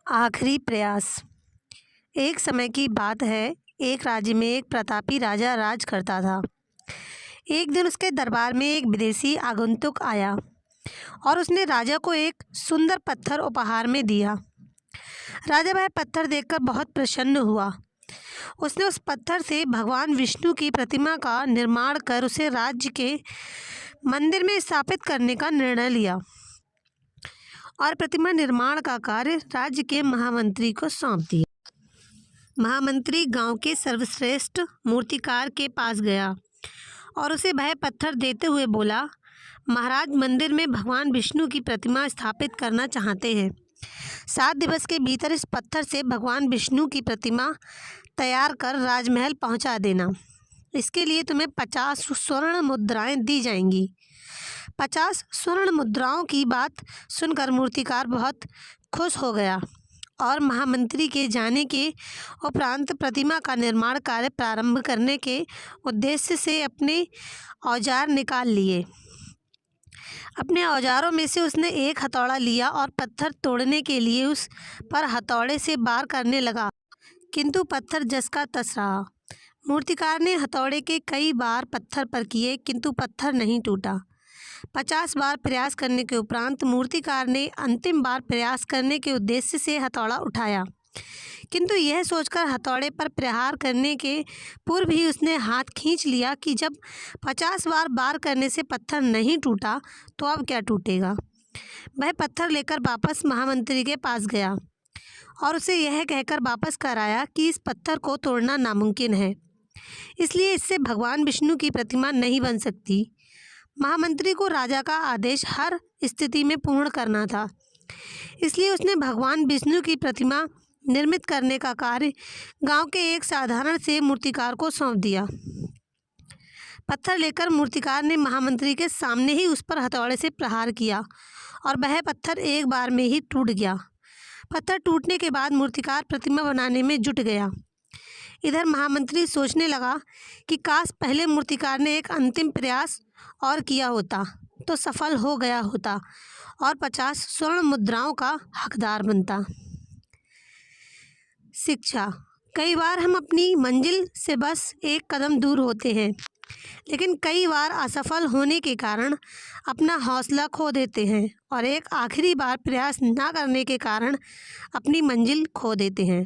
आखिरी प्रयास। एक समय की बात है, एक राज्य में एक प्रतापी राजा राज करता था। एक दिन उसके दरबार में एक विदेशी आगंतुक आया और उसने राजा को एक सुंदर पत्थर उपहार में दिया। राजा वह पत्थर देखकर बहुत प्रसन्न हुआ। उसने उस पत्थर से भगवान विष्णु की प्रतिमा का निर्माण कर उसे राज्य के मंदिर में स्थापित करने का निर्णय लिया और प्रतिमा निर्माण का कार्य राज्य के महामंत्री को सौंप दिया। महामंत्री गांव के सर्वश्रेष्ठ मूर्तिकार के पास गया और उसे वह पत्थर देते हुए बोला, महाराज, मंदिर में भगवान विष्णु की प्रतिमा स्थापित करना चाहते हैं। 7 दिवस के भीतर इस पत्थर से भगवान विष्णु की प्रतिमा तैयार कर राजमहल पहुंचा देना। इसके लिए तुम्हें 50 स्वर्ण मुद्राएं दी जाएंगी। 50 स्वर्ण मुद्राओं की बात सुनकर मूर्तिकार बहुत खुश हो गया और महामंत्री के जाने के उपरांत प्रतिमा का निर्माण कार्य प्रारंभ करने के उद्देश्य से अपने औजार निकाल लिए। अपने औजारों में से उसने एक हथौड़ा लिया और पत्थर तोड़ने के लिए उस पर हथौड़े से वार करने लगा, किंतु पत्थर जस का तस रहा। मूर्तिकार ने हथौड़े के कई बार पत्थर पर किए, किंतु पत्थर नहीं टूटा। 50 बार प्रयास करने के उपरांत मूर्तिकार ने अंतिम बार प्रयास करने के उद्देश्य से हथौड़ा उठाया, किंतु यह सोचकर हथौड़े पर प्रहार करने के पूर्व ही उसने हाथ खींच लिया कि जब 50 बार वार करने से पत्थर नहीं टूटा तो अब क्या टूटेगा। वह पत्थर लेकर वापस महामंत्री के पास गया और उसे यह कहकर वापस कराया कि इस पत्थर को तोड़ना नामुमकिन है, इसलिए इससे भगवान विष्णु की प्रतिमा नहीं बन सकती। महामंत्री को राजा का आदेश हर स्थिति में पूर्ण करना था, इसलिए उसने भगवान विष्णु की प्रतिमा निर्मित करने का कार्य गांव के एक साधारण से मूर्तिकार को सौंप दिया। पत्थर लेकर मूर्तिकार ने महामंत्री के सामने ही उस पर हथौड़े से प्रहार किया और वह पत्थर एक बार में ही टूट गया। पत्थर टूटने के बाद मूर्तिकार प्रतिमा बनाने में जुट गया। इधर महामंत्री सोचने लगा कि काश पहले मूर्तिकार ने एक अंतिम प्रयास और किया होता तो सफल हो गया होता और 50 स्वर्ण मुद्राओं का हकदार बनता। शिक्षा। कई बार हम अपनी मंजिल से बस एक कदम दूर होते हैं, लेकिन कई बार असफल होने के कारण अपना हौसला खो देते हैं और एक आखिरी बार प्रयास न करने के कारण अपनी मंजिल खो देते हैं।